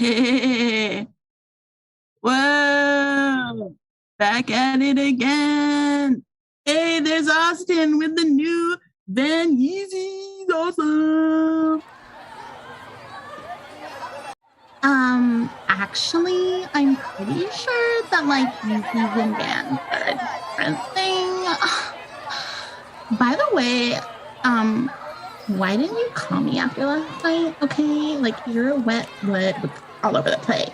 Hey, whoa, back at it again. Hey, there's Austin with the new Van Yeezys. Awesome. Actually, I'm pretty sure that, like, Yeezys and Vans are a different thing. By the way, why didn't you call me after last night? Okay, like, you're a wet wood all over the place.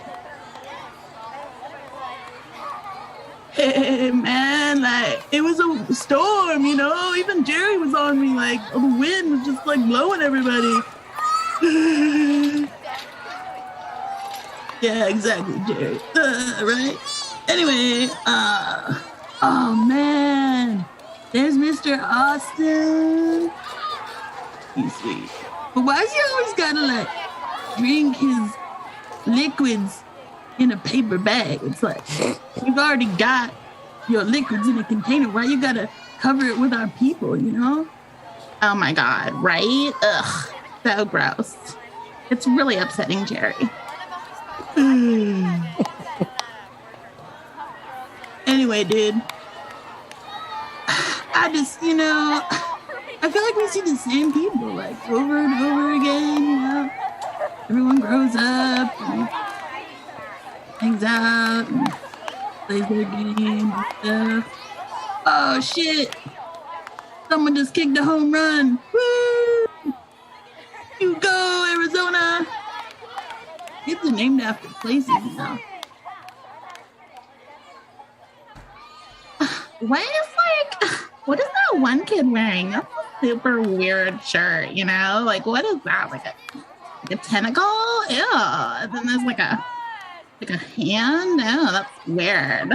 Hey, man, like, it was a storm, you know? Even Jerry was on me, like, the wind was just, like, blowing everybody. Yeah, exactly, Jerry. Right? Anyway, oh, man. There's Mr. Austin. He's sweet. But why is he always gotta, like, drink his liquids in a paper bag? It's like, you've already got your liquids in a container. Why you gotta cover it with our people, you know? Oh my God, right? Ugh, so gross. It's really upsetting, Jerry. Anyway, dude, I just, you know, I feel like we see the same people, like, over and over again, you know? Everyone grows up and hangs out and plays their games and stuff. Oh, shit! Someone just kicked a home run! Woo! You go, Arizona! Kids are named after places now. What is that one kid wearing? That's a super weird shirt, you know? Like, what is that? Like a tentacle? Ew. And then there's like a hand? Oh, that's weird.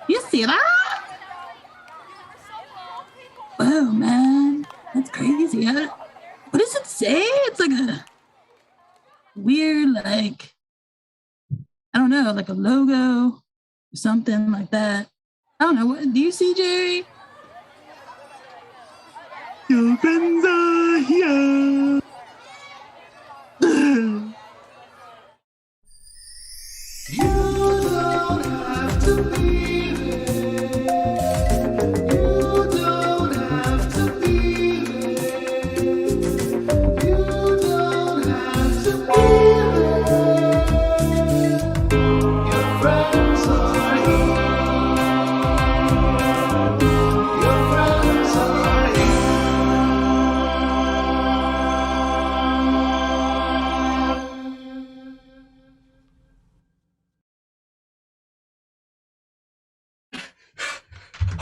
You see that? Whoa, man. That's crazy. What does it say? It's like a weird, like, I don't know, like a logo or something like that. I don't know. What do you see, Jerry? Your friends are here. You don't have to be there. You don't have to be there. You don't have to be there. Your friends are here. Your friends are here.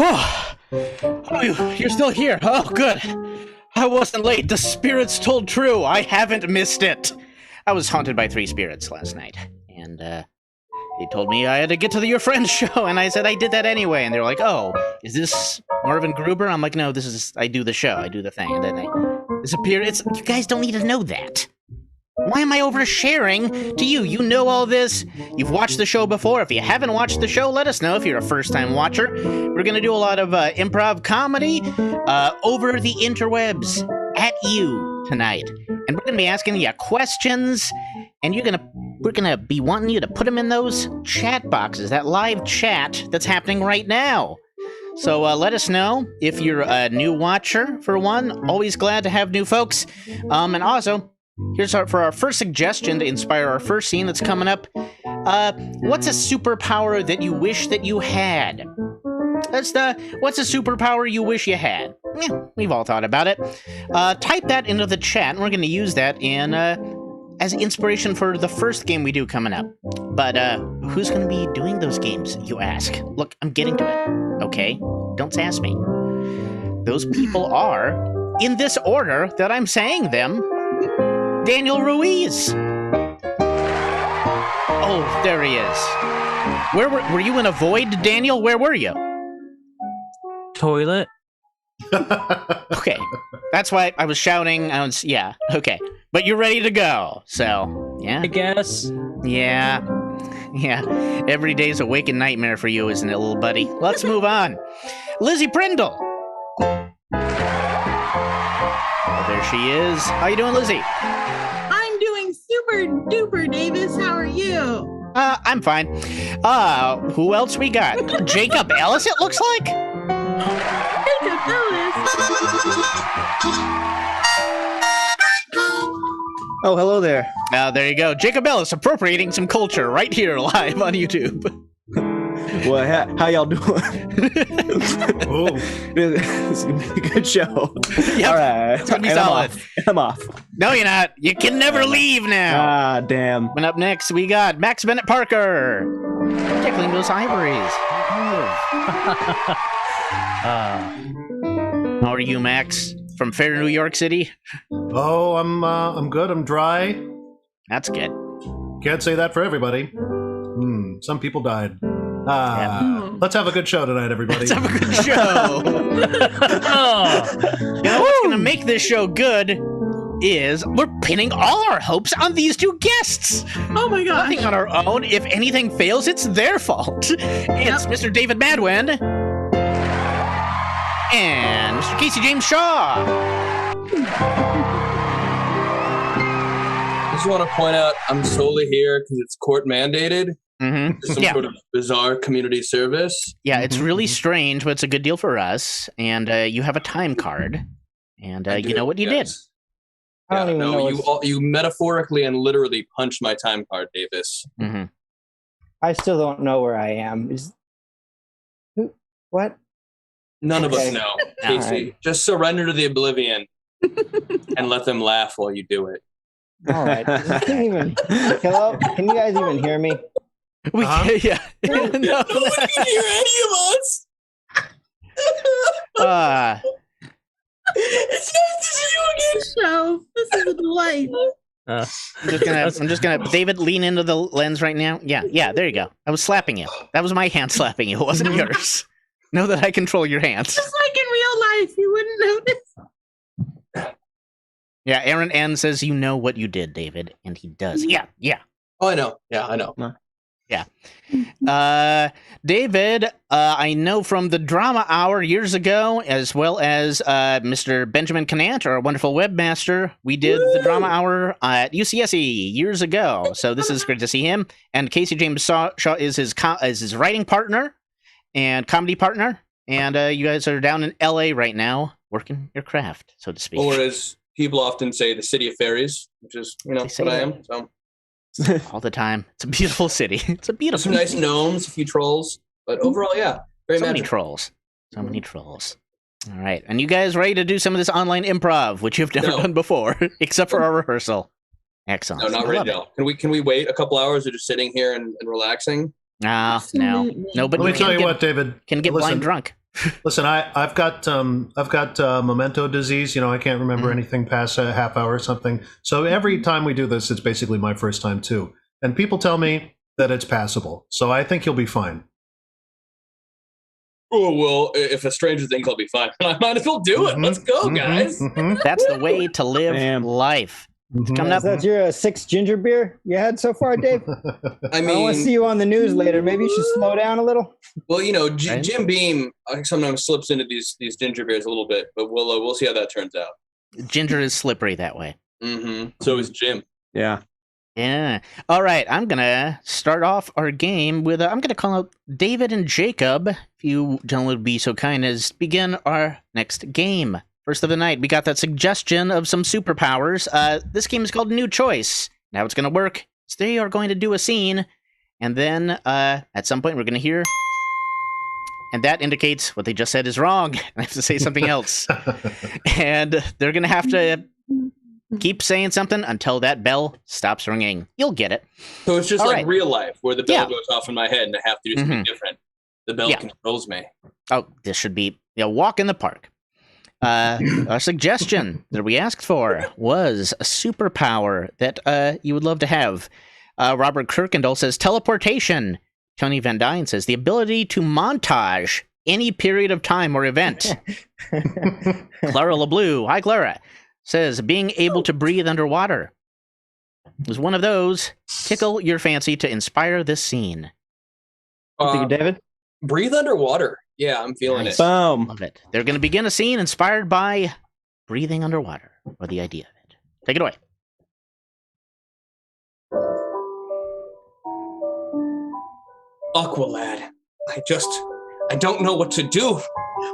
Oh, you're still here. Oh, good. I wasn't late. The spirits told true. I haven't missed it. I was haunted by 3 spirits last night, and they told me I had to get to your friend's show, and I said I did that anyway. And they were like, "Oh, is this Marvin Gruber?" I'm like, "No, this is I do the show. I do the thing." And then they disappeared. You guys don't need to know that. Why am I oversharing to you? You know all this. You've watched the show before. If you haven't watched the show, let us know if you're a first-time watcher. We're going to do a lot of improv comedy over the interwebs at you tonight. And we're going to be asking you questions, and we're going to be wanting you to put them in those chat boxes, that live chat that's happening right now. So let us know if you're a new watcher, for one. Always glad to have new folks. And also, here's for our first suggestion to inspire our first scene that's coming up. What's a superpower that you wish that you had? What's a superpower you wish you had? We've all thought about it. Type that into the chat, and we're going to use that in as inspiration for the first game we do coming up. But who's going to be doing those games, you ask? Look, I'm getting to it, okay? Don't sass me. Those people are, in this order that I'm saying them, Daniel Ruiz. Oh, there he is. Where were you in a void, Daniel? Where were you? Toilet. Okay, that's why I was shouting. Yeah, okay. But you're ready to go, so yeah. I guess. Yeah. Every day's a waking nightmare for you, isn't it, little buddy? Let's move on. Lizzie Prindle. Oh, there she is. How you doing, Lizzie? I'm doing super super duper, Davis. How are you? I'm fine. Who else we got? Jacob Ellis, it looks like? Jacob Ellis. Oh, hello there. There you go. Jacob Ellis appropriating some culture right here live on YouTube. Well, how y'all doing? Oh, This is gonna be a good show. Yep, All right, it's gonna be And solid. I'm off. No, you're not. You can never leave now. Ah, damn. And up next, we got Max Bennett-Parker. Tickling those ivories. How are you, Max? From fair New York City? oh, I'm good. I'm dry. That's good. Can't say that for everybody. Some people died. Let's have a good show tonight, everybody. Let's have a good show. You know what's gonna make this show good is we're pinning all our hopes on these two guests. Oh my gosh. Nothing on our own. If anything fails, it's their fault. It's Mr. David Madwin and Mr. Casey James Shaw. I just want to point out I'm solely here because it's court mandated. Mm-hmm. Some sort of bizarre community service. Yeah, it's really strange, but it's a good deal for us. And you have a time card, and you know what you did. I don't even know you metaphorically and literally punched my time card, Davis. Mm-hmm. I still don't know where I am. What? None of us Okay. know, All Casey. right. Just surrender to the oblivion and let them laugh while you do it. All right. Hello? Can you guys even hear me? We yeah. No. can hear any of us. It's nice to see you again. Show. This is a delight. I'm just gonna David, lean into the lens right now. Yeah, there you go. I was slapping you. That was my hand slapping you. It wasn't yours. Know that I control your hands. Just like in real life, you wouldn't notice. Yeah, Aaron N says you know what you did, David, and he does. Yeah. Oh, I know. Yeah, I know. David, I know from the Drama Hour years ago, as well as Mr. Benjamin Canant, our wonderful webmaster. We did the Drama Hour at UCSC years ago, so this is great to see him. And Casey James Shaw is his writing partner and comedy partner, and you guys are down in LA right now working your craft, so to speak. Or as people often say, the city of fairies, which is They say what I that. am. So All the time. It's a beautiful city. It's a beautiful some nice gnomes, a few trolls, but overall, yeah, very So many magical. trolls. So many trolls. All right. And you guys ready to do some of this online improv, which you've never No. done before, except for our rehearsal? Excellent. No, not I ready love now. Can we wait a couple hours of just sitting here and relaxing? it. No. Absolutely. But Let you me tell can you get, what, David. can get Listen, blind drunk. Listen, I've got memento disease. I can't remember anything past a half hour or something. So every time we do this, it's basically my first time too. And people tell me that it's passable. So I think you'll be fine. Oh, well, if a stranger thinks I'll be fine, I might as well do it. Let's go, guys. That's the way to live Damn. life. Coming up. Is that your sixth ginger beer you had so far, Dave? I I don't want to see mean, you on the news later. Maybe you should slow down a little. well, Right. Jim Beam sometimes slips into these ginger beers a little bit, but we'll see how that turns out. Ginger is slippery that way. So is Jim. Yeah. Yeah. All right. I'm going to start off our game with, I'm going to call out David and Jacob, if you gentlemen would be so kind as begin our next game. First of the night, we got that suggestion of some superpowers. This game is called New Choice. Now it's going to work. So they are going to do a scene, and then at some point we're going to hear, and that indicates what they just said is wrong. I have to say something else. And they're going to have to keep saying something until that bell stops ringing. You'll get it. So it's just All like right. real life, where the bell Yeah. goes off in my head and I have to do something Mhm. different. The bell Yeah. controls me. Oh, this should be a walk in the park. A suggestion that we asked for was a superpower that you would love to have. Robert Kirkendall says teleportation. Tony Van Dyne says the ability to montage any period of time or event. Clara LeBlue, hi Clara, says being able to breathe underwater. Was one of those. Tickle your fancy to inspire this scene. Thank you, David. Breathe underwater. Yeah, I'm feeling Nice. it. Boom. Love it. They're going to begin a scene inspired by breathing underwater, or the idea of it. Take it away. Aqualad, I don't know what to do.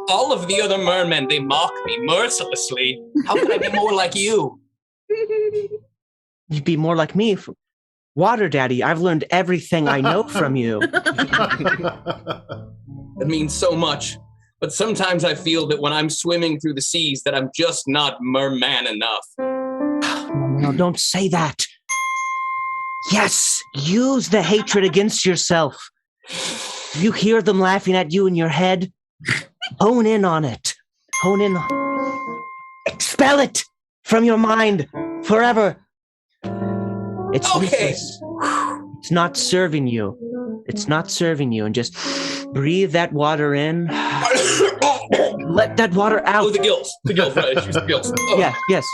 All of the other mermen, they mock me mercilessly. How can I be more like you? You'd be more like me. Water Daddy, I've learned everything I know from you. It means so much. But sometimes I feel that when I'm swimming through the seas that I'm just not merman enough. No, don't say that. Yes, use the hatred against yourself. You hear them laughing at you in your head? Hone in on it. Hone in. Expel it from your mind forever. It's okay. Useless. It's not serving you. It's not serving you. And just breathe that water in. Let that water out. Oh, the gills. The gills, right. I should use the gills. Oh. Yeah, yes.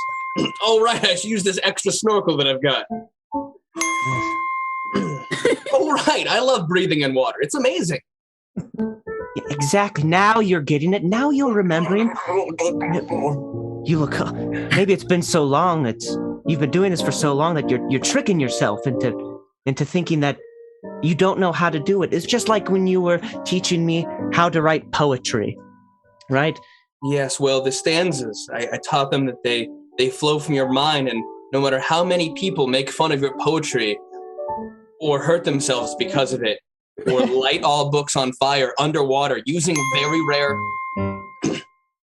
Oh, right. I should use this extra snorkel that I've got. Oh, right. I love breathing in water. It's amazing. Exactly. Now you're getting it. Now you're remembering. You look. Maybe it's been so long. You've been doing this for so long that you're tricking yourself into thinking that you don't know how to do it. It's just like when you were teaching me how to write poetry, right? Yes. Well, the stanzas. I taught them that they flow from your mind, and no matter how many people make fun of your poetry, or hurt themselves because of it, or light all books on fire underwater using very rare,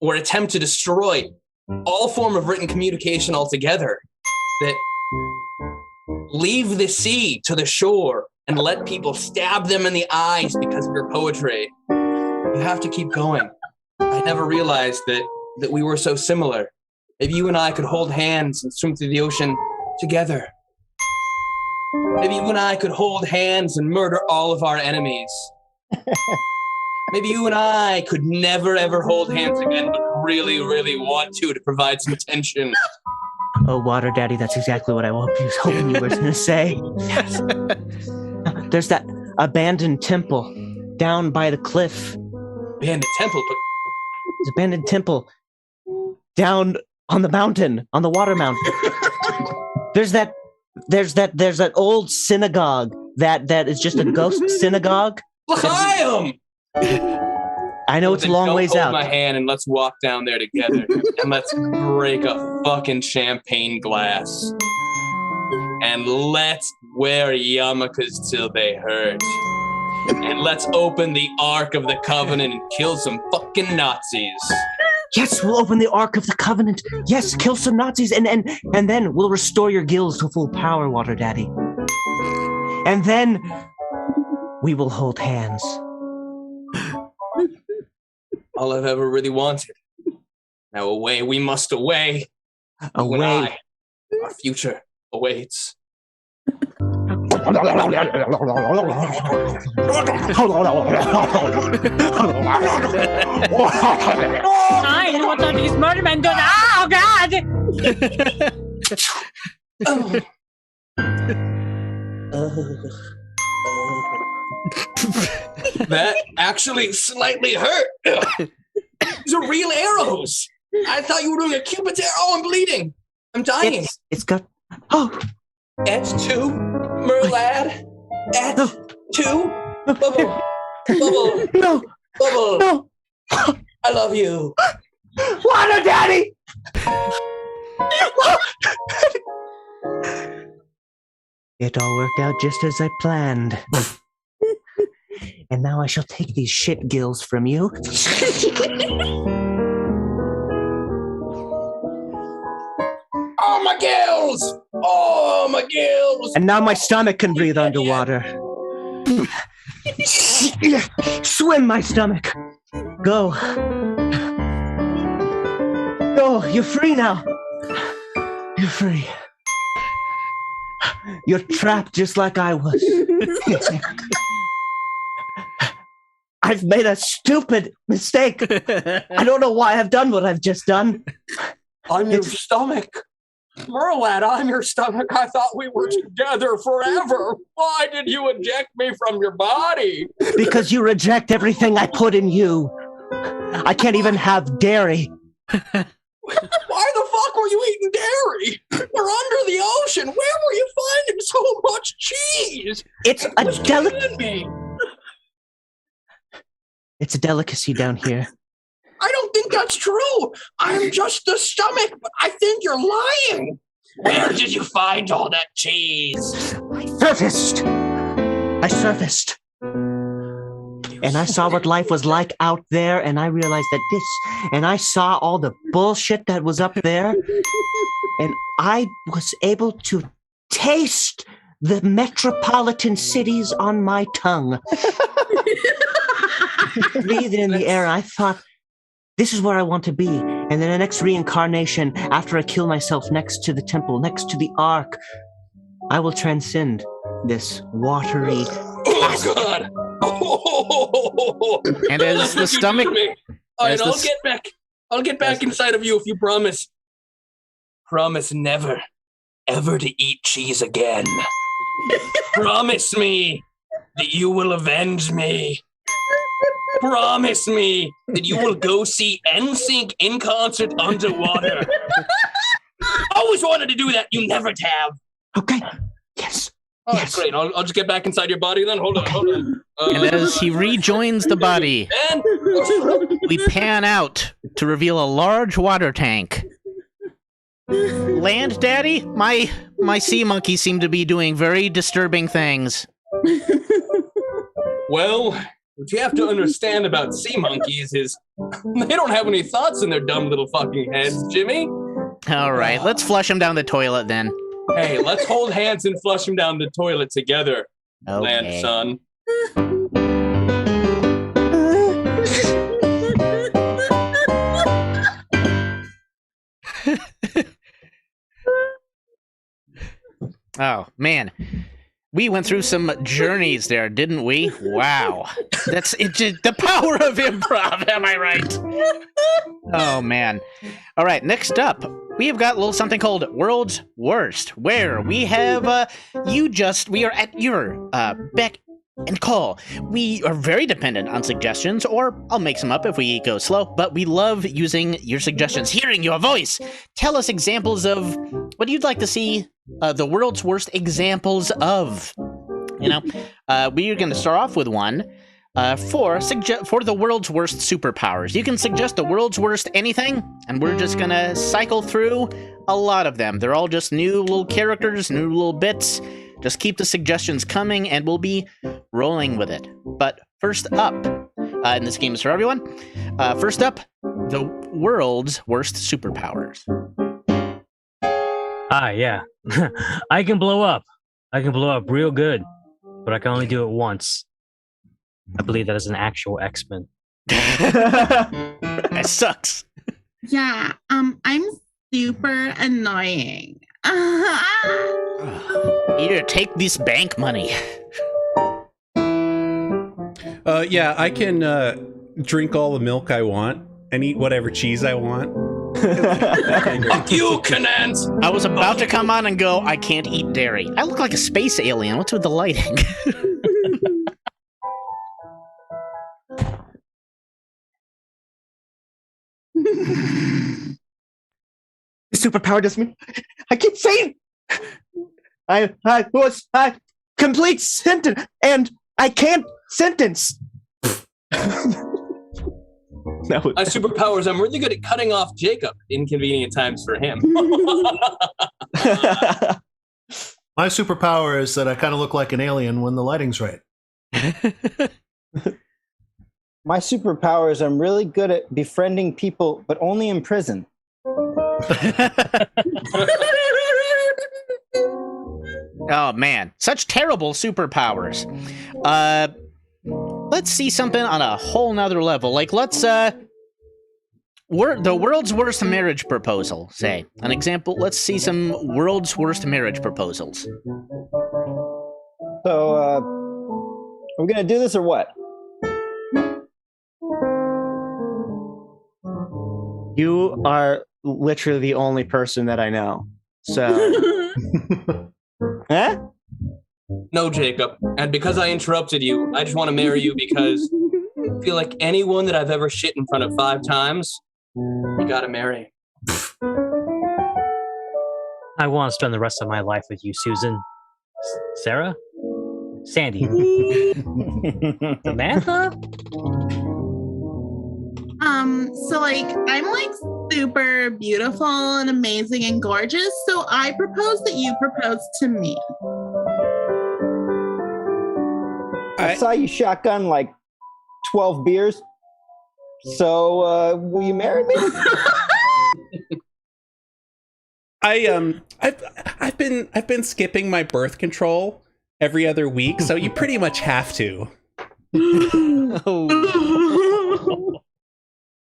or attempt to destroy all form of written communication altogether, that leave the sea to the shore and let people stab them in the eyes because of your poetry. You have to keep going. I never realized that we were so similar. If you and I could hold hands and swim through the ocean together. Maybe you and I could hold hands and murder all of our enemies. Maybe you and I could never, ever hold hands again, but really, really want to provide some attention. Oh, Water Daddy, that's exactly what I was hoping you were going to say. Yes. There's that abandoned temple down by the cliff. Abandoned temple? But There's an abandoned temple down on the mountain, on the water mountain. There's that old synagogue that is just a ghost synagogue. L'chaim! I know it's a long ways hold out. My hand and let's walk down there together and let's break a fucking champagne glass and let's wear yarmulkes till they hurt and let's open the Ark of the Covenant and kill some fucking Nazis. Yes, we'll open the Ark of the Covenant. Yes, kill some Nazis, and then we'll restore your gills to full power, Water Daddy. And then we will hold hands. All I've ever really wanted. Now away, we must away. Away. You and I, our future awaits. What are these murdermen doing? Oh, God! That actually slightly hurt. These are real arrows. I thought you were doing a Cupid's arrow. Oh, I'm bleeding. I'm dying. It's got... Oh! S2, Merlad. S2, Bubble. Bubble. No! Bubble. No! I love you. Water Daddy! It all worked out just as I planned. And now I shall take these shit gills from you. Oh, my gills! Oh, my gills! And now my stomach can breathe underwater. Swim, my stomach. Go. Go, you're free now. You're free. You're trapped just like I was. I've made a stupid mistake. I don't know why I've done what I've just done. I'm your stomach. Merlad, I'm your stomach. I thought we were together forever. Why did you eject me from your body? Because you reject everything I put in you. I can't even have dairy. Why the fuck were you eating dairy? We're under the ocean. Where were you finding so much cheese? It's a delicate... It's a delicacy down here. I don't think that's true. I'm just the stomach, but I think you're lying. Where did you find all that cheese? I surfaced. And I saw what life was like out there, and I realized that and I saw all the bullshit that was up there, and I was able to taste the metropolitan cities on my tongue. Breathe in the air. I thought, this is where I want to be. And then the next reincarnation, after I kill myself next to the temple, next to the ark, I will transcend this watery. Oh, God. Oh. And as the stomach. All right, I'll get back inside of you if you promise. Promise never, ever to eat cheese again. Promise me that you will avenge me. Promise me that you will go see NSYNC in concert underwater. Always wanted to do that. You never have. Okay. Yes. Oh, yes. Great. I'll just get back inside your body then. Hold on. And as he rejoins the body, And we pan out to reveal a large water tank. Land, Daddy? My sea monkeys seem to be doing very disturbing things. well, what you have to understand about sea monkeys is they don't have any thoughts in their dumb little fucking heads, Jimmy. All right, let's flush him down the toilet then. Hey, let's hold hands and flush him down the toilet together, Okay. Land son. Oh, man. We went through some journeys there, didn't we? Wow. That's it. The power of improv, am I right? Oh, man. All right, next up, we have got a little something called World's Worst, where we have, we are at your beck and call. We are very dependent on suggestions, or I'll make some up if we go slow, but we love using your suggestions, hearing your voice. Tell us examples of what you'd like to see the world's worst examples of. We are going to start off with one for the world's worst superpowers. You can suggest the world's worst anything, and we're just going to cycle through a lot of them. They're all just new little characters, new little bits. Just keep the suggestions coming, and we'll be rolling with it. But first up, and this game is for everyone, first up, the world's worst superpowers. Yeah. I can blow up. I can blow up real good, but I can only do it once. I believe that is an actual X-Men. That sucks. Yeah, I'm super annoying. Here, take this bank money. Yeah, I can drink all the milk I want and eat whatever cheese I want. Fuck you, Canant! I was about to come on and go, I can't eat dairy. I look like a space alien. What's with the lighting? The superpower does me. I keep saying I was a complete sentence, and I can't sentence. My superpower is I'm really good at cutting off Jacob at inconvenient times for him. My superpower is that I kind of look like an alien when the lighting's right. My superpower is I'm really good at befriending people, but only in prison. Oh, man. Such terrible superpowers. Let's see something on a whole nother level. Like, let's, the world's worst marriage proposal, say. An example, let's see some world's worst marriage proposals. So, are we going to do this or what? You are literally the only person that I know. So, huh? No, Jacob. And because I interrupted you, I just want to marry you because I feel like anyone that I've ever shit in front of 5 times, you gotta marry. I want to spend the rest of my life with you, Susan. Sarah? Sandy? Samantha? So like I'm like super beautiful and amazing and gorgeous. So I propose that you propose to me. I saw you shotgun like 12 beers. So will you marry me? I've been skipping my birth control every other week, so you pretty much have to.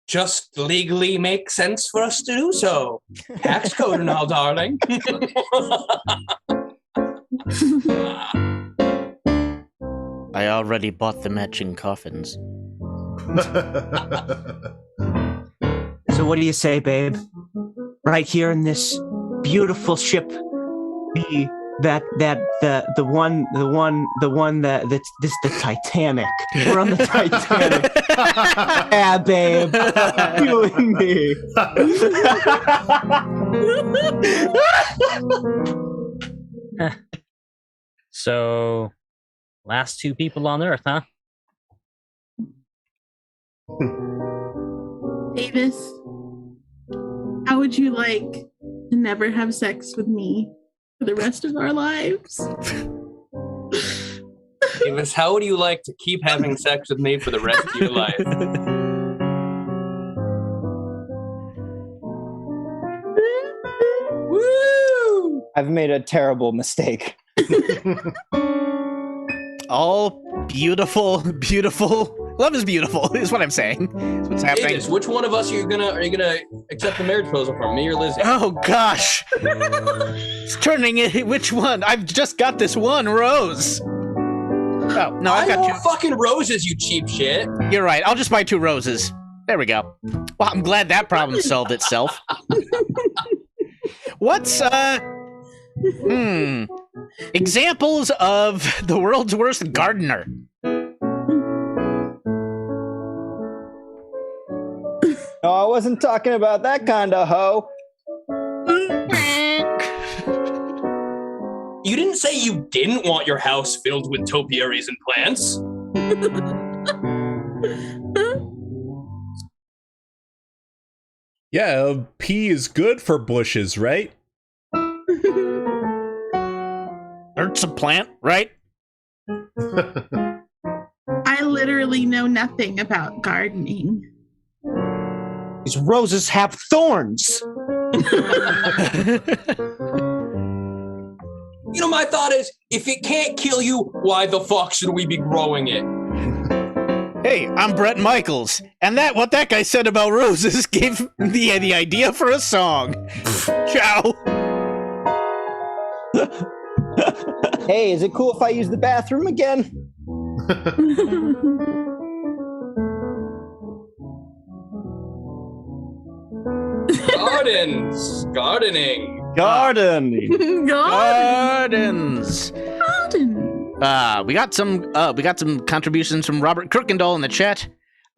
Just legally makes sense for us to do so. Tax code and all, darling. I already bought the matching coffins. So what do you say, babe? Right here in this beautiful ship, the Titanic. We're on the Titanic. Yeah, babe. You and me. So, last two people on Earth, huh? Davis, how would you like to never have sex with me for the rest of our lives? Davis, how would you like to keep having sex with me for the rest of your life? Woo! I've made a terrible mistake. All beautiful, beautiful. Love is beautiful, is what I'm saying. That's what's happening. Davis, which one of us are you gonna accept the marriage proposal from? Me or Lizzie? Oh gosh. It's turning it. Which one? I've just got this one rose. Oh, no, I've got two. Fucking roses, you cheap shit. You're right. I'll just buy 2 roses. There we go. Well, I'm glad that problem solved itself. What's, examples of the world's worst gardener? No, I wasn't talking about that kind of hoe. You didn't say you didn't want your house filled with topiaries and plants. Yeah, pea is good for bushes, right? Hurts a plant, right? I literally know nothing about gardening. These roses have thorns. You know, my thought is, if it can't kill you, why the fuck should we be growing it? Hey, I'm Brett Michaels, and what that guy said about roses gave me the idea for a song. Ciao. Hey, is it cool if I use the bathroom again? Gardening. Gardens. We got some contributions from Robert Kirkendall in the chat.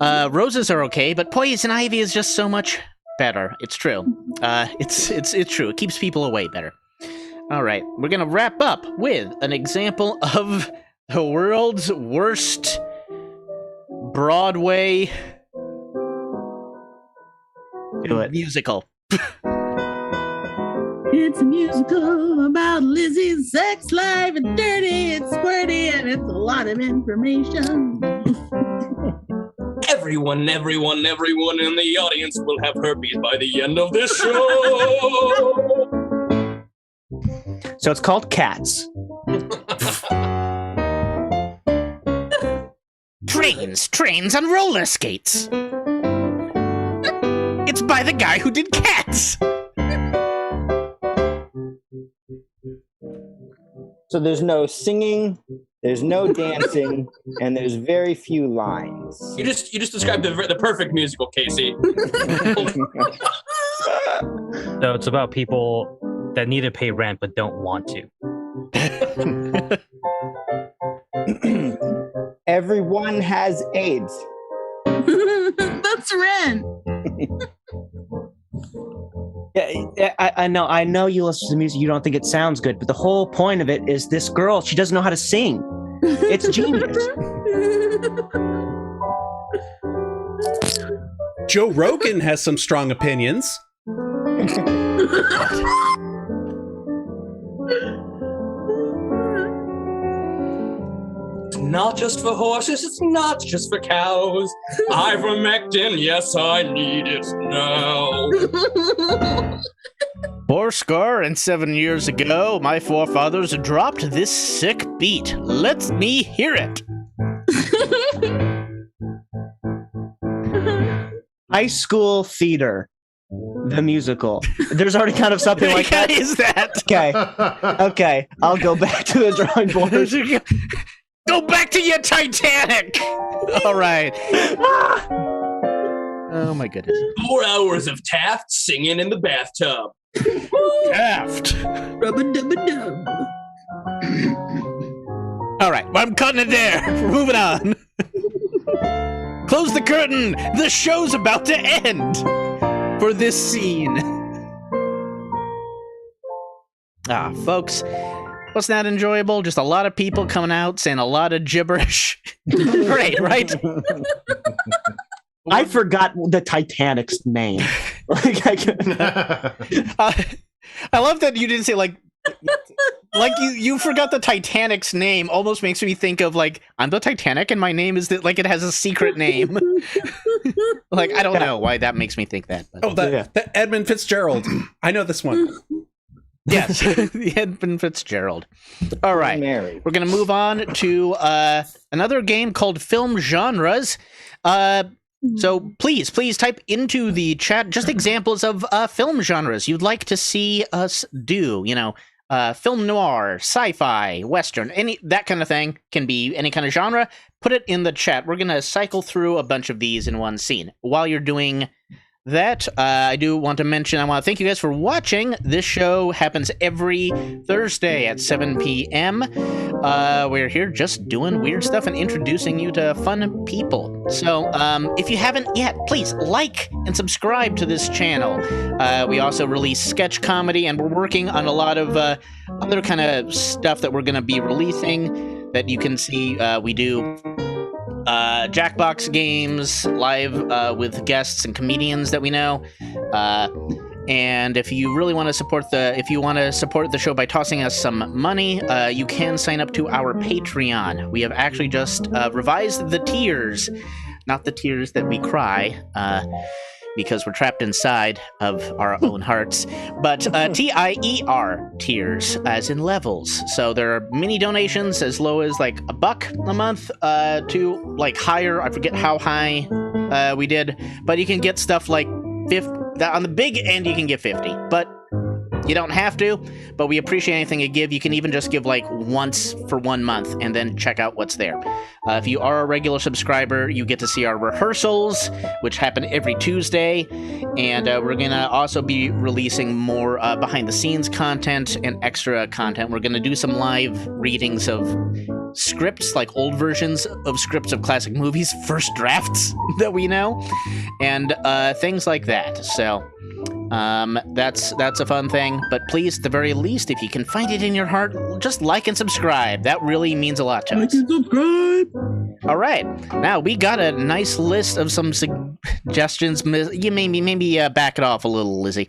Roses are okay, but poison ivy is just so much better. It's true. It's true. It keeps people away better. All right, we're gonna wrap up with an example of the world's worst Broadway musical. It's a musical about Lizzie's sex life. It's dirty, it's squirty, and it's a lot of information. Everyone in the audience will have herpes by the end of this show. So it's called Cats. Trains on roller skates. It's by the guy who did Cats. So there's no singing, there's no dancing, and there's very few lines. You just described the perfect musical, Casey. So it's about people that need to pay rent but don't want to. Everyone has AIDS. That's rent. Yeah, I know you listen to music, you don't think it sounds good, but the whole point of it is this girl, she doesn't know how to sing. It's genius. Joe Rogan has some strong opinions. It's not just for horses, it's not just for cows. Ivermectin, yes, I need it now. 7 years ago, my forefathers dropped this sick beat. Let me hear it. High School Theater, the musical. There's already kind of something like that. What is that? Okay. I'll go back to the drawing board. Go back to your Titanic. All right. Oh my goodness. 4 hours of Taft singing in the bathtub. Taft. Rub-a-dub-a-dub. All right, I'm cutting it there. We're moving on. Close the curtain. The show's about to end for this scene. Folks, wasn't that enjoyable? Just a lot of people coming out saying a lot of gibberish. Great, right? I forgot the Titanic's name. I love that you didn't say like you forgot the Titanic's name. Almost makes me think of like, I'm the Titanic and my name is like it has a secret name. Like, I don't know why that makes me think that. But. Oh, that Edmund Fitzgerald. I know this one. Yes, the Edmund Fitzgerald. All right, we're gonna move on to another game called Film Genres. So please type into the chat just examples of film genres you'd like to see us do. You know, film noir, sci-fi, western, that kind of thing. Can be any kind of genre. Put it in the chat. We're gonna cycle through a bunch of these in one scene. While you're doing that, I do want to mention, I want to thank you guys for watching. This show happens every Thursday at 7 p.m. We're here just doing weird stuff and introducing you to fun people. So if you haven't yet, please like and subscribe to this channel. We also release sketch comedy, and we're working on a lot of other kind of stuff that we're going to be releasing that you can see. We do Jackbox games live with guests and comedians that we know. And if you really want to support the show by tossing us some money, you can sign up to our Patreon. We have actually just revised the tiers, not the tears that we cry, because we're trapped inside of our own hearts, but TIER tiers, as in levels. So there are mini donations as low as like $1 a month to like higher. I forget how high we did, but you can get stuff like 50. On the big end, you can get 50, but you don't have to. But we appreciate anything you give. You can even just give like once for 1 month and then check out what's there. If you are a regular subscriber, you get to see our rehearsals, which happen every Tuesday. And we're going to also be releasing more behind the scenes content and extra content. We're going to do some live readings of scripts, like old versions of scripts of classic movies, first drafts that we know, and things like that. So that's a fun thing. But please, at the very least, if you can find it in your heart, just like and subscribe. That really means a lot to us. Like and subscribe. All right, now we got a nice list of some suggestions. You maybe back it off a little, Lizzie.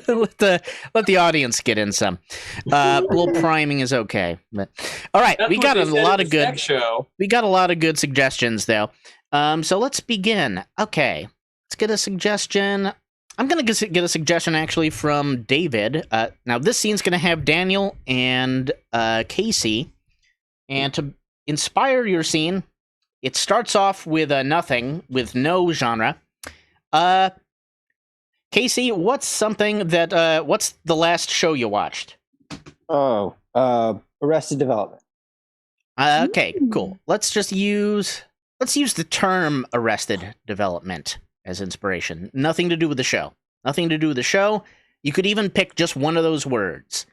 let the audience get in some. A little priming is okay. But all right, we got a lot of good. We got a lot of good suggestions though. So let's begin. Okay, let's get a suggestion. I'm going to get a suggestion actually from David. Now, this scene's going to have Daniel and Casey. And to inspire your scene, it starts off with nothing, with no genre. Casey, what's something that, what's the last show you watched? Oh, Arrested Development. Okay, cool. Let's use the term Arrested Development as inspiration. Nothing to do with the show. Nothing to do with the show. You could even pick just one of those words.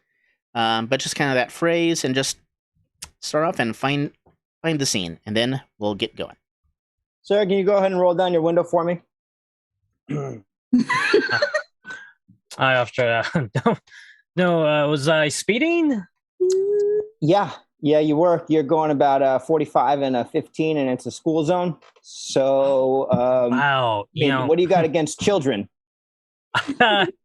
But just kind of that phrase, and just start off and find the scene, and then we'll get going. Sir, can you go ahead and roll down your window for me? I after no, was I speeding? Yeah, Yeah, you were. You're going about 45 and a 15, and it's a school zone. So, Wow. what do you got against children?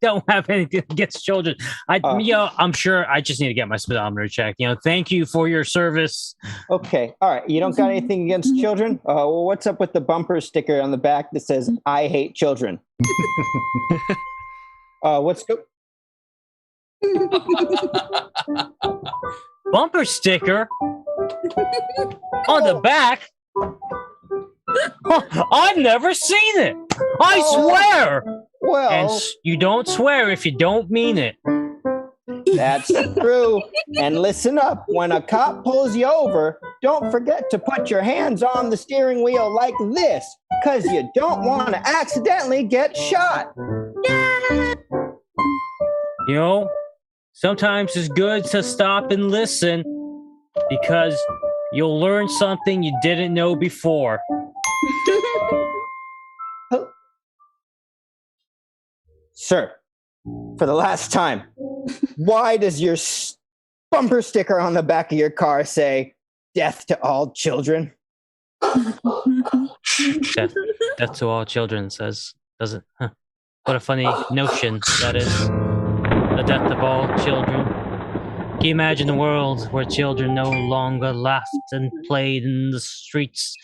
Don't have anything against children. I'm sure I just need to get my speedometer checked. Thank you for your service. Okay. All right. You don't got anything against children? Well, what's up with the bumper sticker on the back that says, I hate children? What's good? Bumper sticker on the back? I've never seen it. I swear. Well, and you don't swear if you don't mean it. That's true. And listen up. When a cop pulls you over, don't forget to put your hands on the steering wheel like this, because you don't want to accidentally get shot. Sometimes it's good to stop and listen, because you'll learn something you didn't know before. Sir, for the last time, why does your bumper sticker on the back of your car say, death to all children? Death to all children says, doesn't. Huh. What a funny notion that is. The death of all children. Can you imagine a world where children no longer laughed and played in the streets?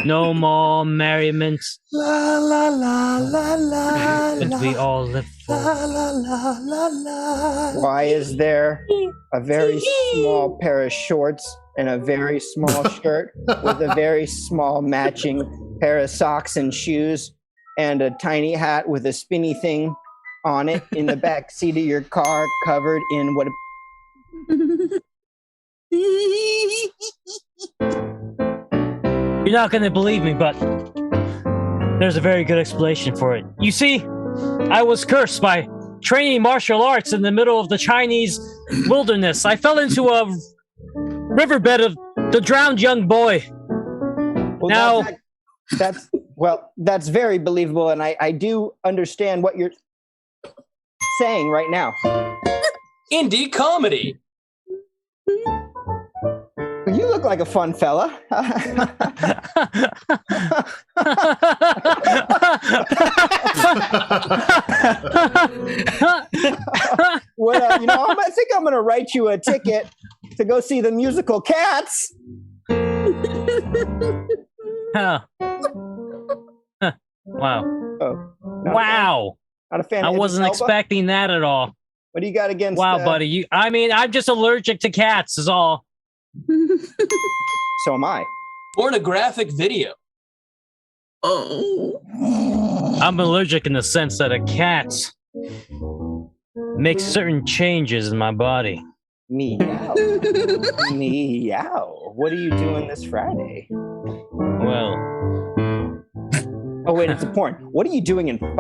No more merriment. La la la la la. And we all live for. La la la la la. Why is there a very small pair of shorts and a very small shirt with a very small matching pair of socks and shoes and a tiny hat with a spinny thing on it in the back seat of your car, covered in what? You're not going to believe me, but there's a very good explanation for it. You see, I was cursed by training martial arts in the middle of the Chinese wilderness. I fell into a riverbed of the drowned young boy. Well, that's very believable, and I do understand what you're saying right now. Indie comedy. You look like a fun fella. Well, I think I'm going to write you a ticket to go see the musical Cats. Wow. Wow. Not a fan. I wasn't expecting that at all. What do you got against? Wow, buddy. I'm just allergic to cats, is all. So am I. Pornographic video. Oh. I'm allergic in the sense that a cat makes certain changes in my body. Meow. Meow. What are you doing this Friday? Well. Oh, wait, it's a porn. What are you doing in 5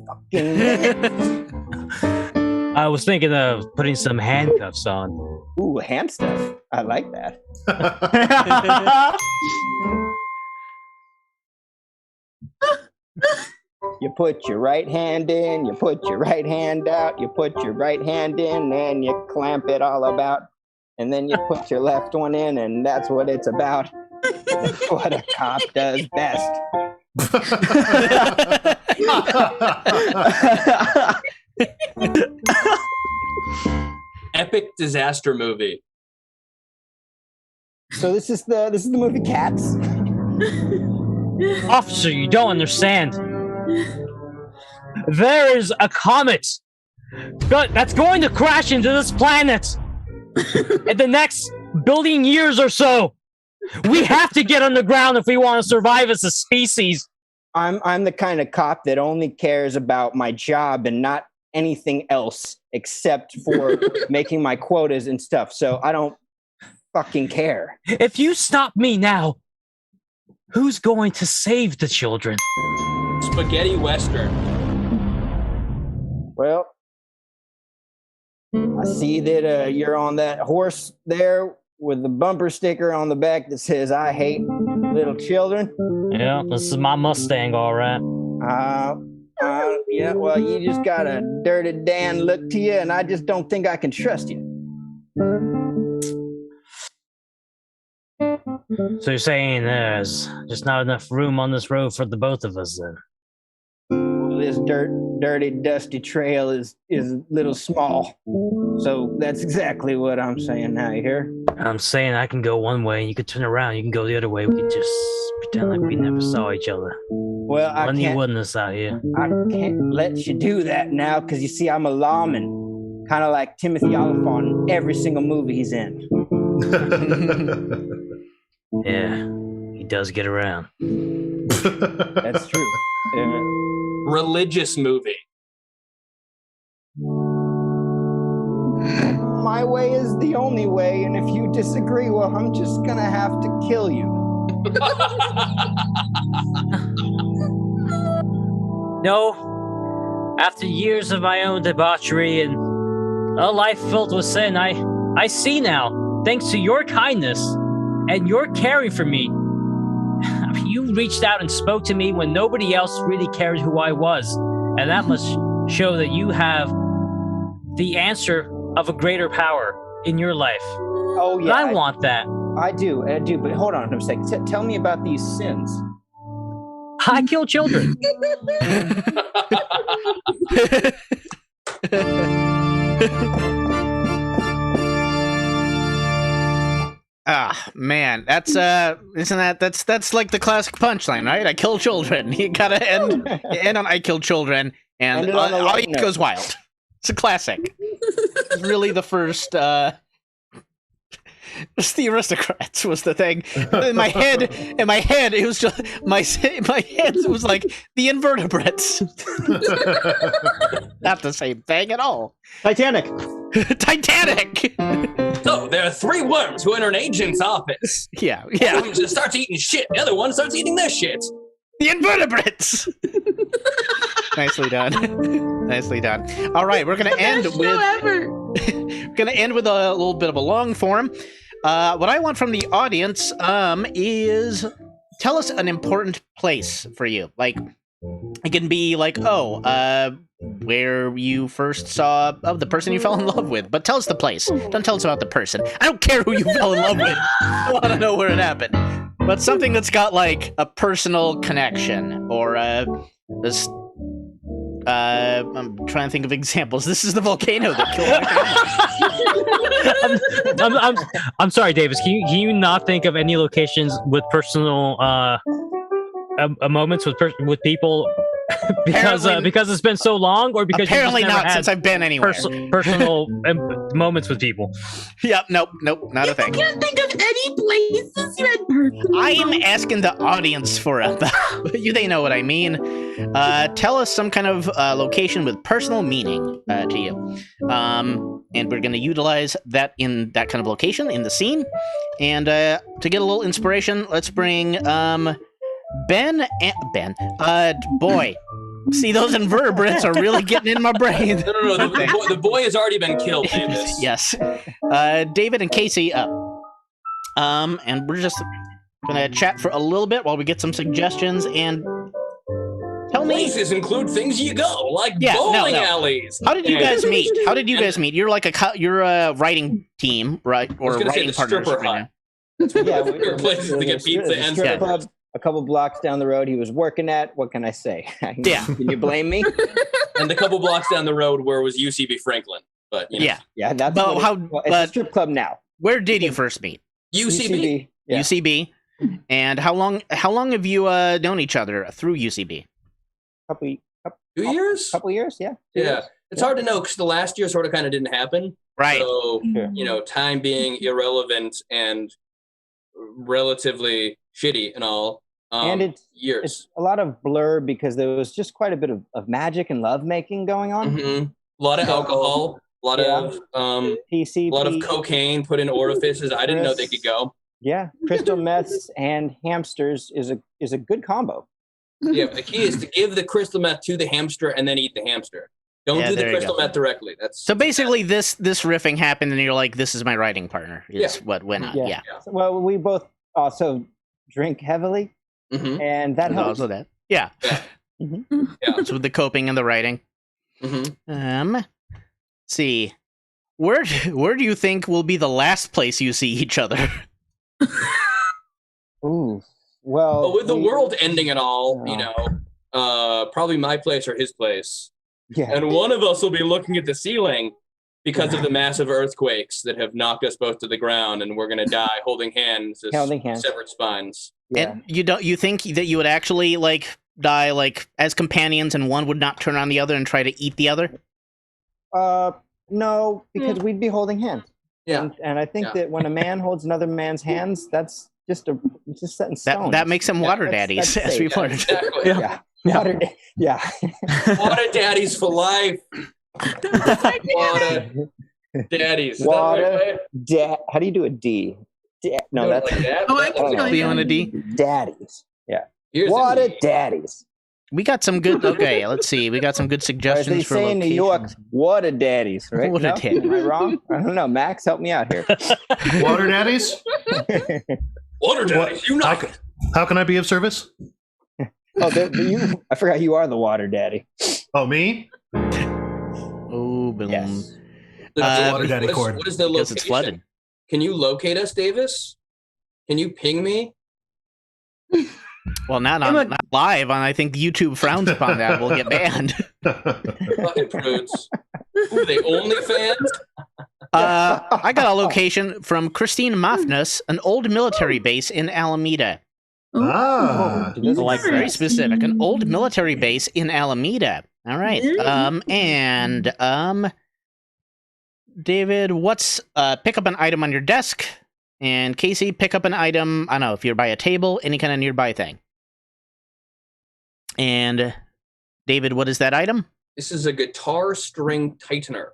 fucking minutes? I was thinking of putting some handcuffs on. Ooh, hand stuff. I like that. You put your right hand in, you put your right hand out, you put your right hand in, and you clamp it all about. And then you put your left one in, and that's what it's about. What a cop does best. Epic disaster movie. So this is the movie Cats. Officer, you don't understand. There is a comet that's going to crash into this planet in the next billion years or so. We have to get underground if we want to survive as a species. I'm the kind of cop that only cares about my job and not anything else except for making my quotas and stuff. So I don't fucking care. If you stop me now, who's going to save the children? Spaghetti Western. Well, I see that you're on that horse there with the bumper sticker on the back that says, I hate little children. Yeah, this is my Mustang, all right. Yeah, well, you just got a dirty Dan look to you, and I just don't think I can trust you. So you're saying there's just not enough room on this road for the both of us, then? This dirty, dusty trail is a little small. So that's exactly what I'm saying now. You hear? I'm saying I can go one way, and you could turn around. You can go the other way. We could just pretend like we never saw each other. Well, I Funny can't. wilderness out here. I can't let you do that now because you see, I'm a lawman, kind of like Timothy Oliphant in every single movie he's in. Yeah, he does get around. That's true. Religious movie. My way is the only way, and if you disagree, well, I'm just gonna have to kill you. No, after years of my own debauchery and a life filled with sin, I see now, thanks to your kindness and your caring for me, you reached out and spoke to me when nobody else really cared who I was. And that must show that you have the answer of a greater power in your life. Oh, yeah. And I want that. I do. But hold on a second. Tell me about these sins. I kill children. Ah, man, that's that's like the classic punchline, right? I kill children. You gotta end on I kill children, and audience goes wild. It's a classic. It's really the first. It's the Aristocrats was the thing. In my head, it was just my head was like the invertebrates. Not the same thing at all. Titanic. Titanic. So there are 3 worms who enter an agent's office. Yeah. One starts eating shit. The other one starts eating their shit. The invertebrates. Nicely done. Nicely done. All right, we're gonna end with a little bit of a long form. What I want from the audience is tell us an important place for you. Like it can be like, where you first saw the person you fell in love with, but tell us the place. Don't tell us about the person. I don't care who you fell in love with. I want to know where it happened. But something that's got like a personal connection or this. I'm trying to think of examples. This is the volcano that killed my I'm sorry, Davis. Can you not think of any locations with personal moments with people because it's been so long, or because apparently you just never not had since I've been anywhere. Personal moments with people. Yep. Nope. Not a thing. I can't think of any places you had personal. I am asking the audience for they know what I mean. Tell us some kind of location with personal meaning to you. And we're going to utilize that in that kind of location in the scene. And to get a little inspiration, let's bring Ben. Boy. See, those invertebrates are really getting in my brain. No. The boy has already been killed, Davis. Yes. David and Casey up. And we're just gonna chat for a little bit while we get some suggestions and tell me. Places include things you go, like bowling alleys. How did you guys meet? You're like you're a writing team, right? Or writing partners right now. Places to get pizza and strip club. A couple blocks down the road he was working at. What can I say? Yeah. Can you blame me? And a couple blocks down the road where was UCB Franklin. But you know. Yeah, that's it's a strip club now. Where did you first meet? UCB. Yeah. UCB. And how long have you known each other through UCB? Couple years? Couple years, yeah. Yeah. It's hard to know because the last year sort of kind of didn't happen. Right. So, time being irrelevant and relatively shitty and all. And it's a lot of blur because there was just quite a bit of magic and love making going on. Mm-hmm. A lot of alcohol, a lot of PCP, a lot of cocaine put in orifices I didn't know they could go. Yeah, crystal meths and hamsters is a good combo. Yeah, but the key is to give the crystal meth to the hamster and then eat the hamster. Don't do the crystal meth directly. So basically, this riffing happened, and you're like, "This is my writing partner." What went on. Yeah. Well, we both also drink heavily, and that helps. Also that. Yeah. So with the coping and the writing. Let's see, where do you think will be the last place you see each other? Ooh. Well, But with the world ending and all, you know, probably my place or his place. Yeah. And one of us will be looking at the ceiling because of the massive earthquakes that have knocked us both to the ground, and we're going to die holding hands as severed spines. Yeah. And you think that you would actually like die like as companions, and one would not turn on the other and try to eat the other? No, because we'd be holding hands. Yeah. And I think that when a man holds another man's hands, that's just set in stone. That makes them water daddies, that's as we've learned. Exactly. Yeah. Water daddies for life. Water daddies. Is Water. How do you do a D? No, that's like that. Oh, I can feel Be on a D. daddies. Yeah. Here's Water daddies. We got some good. Okay, let's see. We got some good As suggestions they for say in New York, locations. water daddies, right? Water No? daddies. Am I wrong? I don't know. Max, help me out here. Water daddies? Water daddies. You know. How can I be of service? I forgot you are the water daddy. Oh, me? Oh, boom. Yes. Water daddy cord. What is the Because location? it's flooded. Can you locate us, Davis? Can you ping me? Well, not live on. I think YouTube frowns upon that. We'll get banned. Fucking prudes. Who are they, OnlyFans? I got a location from Christine Mafnus, an old military base in Alameda. Ah. Like very specific, an old military base in Alameda. All right. David, what's pick up an item on your desk, and Casey, pick up an item. I don't know if you're by a table, any kind of nearby thing. And David, what is that item? This is a guitar string tightener.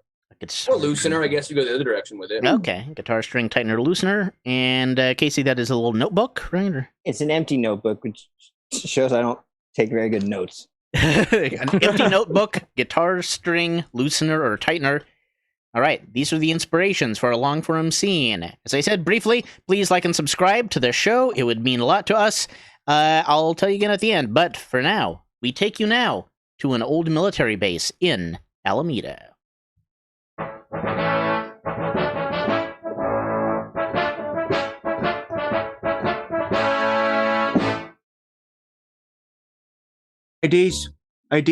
Or loosener, I guess you go the other direction with it. Okay, guitar string tightener loosener. And Casey, that is a little notebook, right? It's an empty notebook, which shows I don't take very good notes. An empty notebook, guitar string loosener or tightener. All right, these are the inspirations for a long form scene. As I said briefly, please like and subscribe to the show. It would mean a lot to us. I'll tell you again at the end, but for now, we take you now to an old military base in Alameda. IDs. Let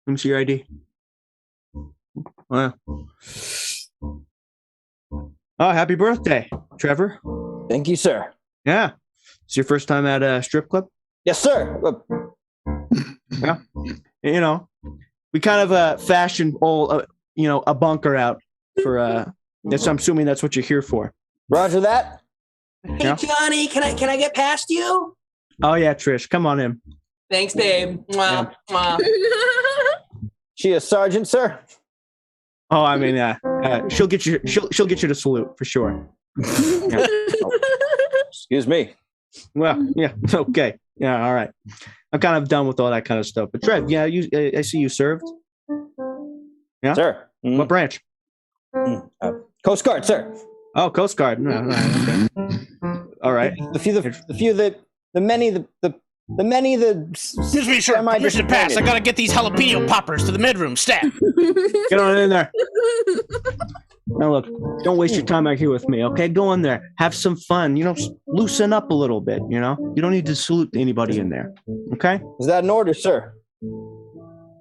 me see your ID. Oh, happy birthday, Trevor. Thank you, sir. Yeah. It's your first time at a strip club? Yes, sir. Yeah. You know, we kind of fashioned a bunker out for I'm assuming that's what you're here for. Roger that. Hey, Johnny, can I get past you? Oh yeah, Trish, come on in. Thanks, babe. Mwah, mwah. She a sergeant, sir? Oh, I mean, she'll get you to salute for sure. Yeah. Excuse me. Well, yeah, okay, yeah, all right. I'm kind of done with all that kind of stuff. But Trev, yeah, I see you served. Yeah, sir. Mm. What branch? Coast Guard, sir. Oh, Coast Guard. No, okay. All right. The many. Excuse me, sir. Permission to pass. I gotta get these jalapeno poppers to the midroom. Staff. Get on in there. Now look, don't waste your time out here with me, okay? Go in there, have some fun. You know, loosen up a little bit. You know, you don't need to salute anybody in there. Okay? Is that an order, sir?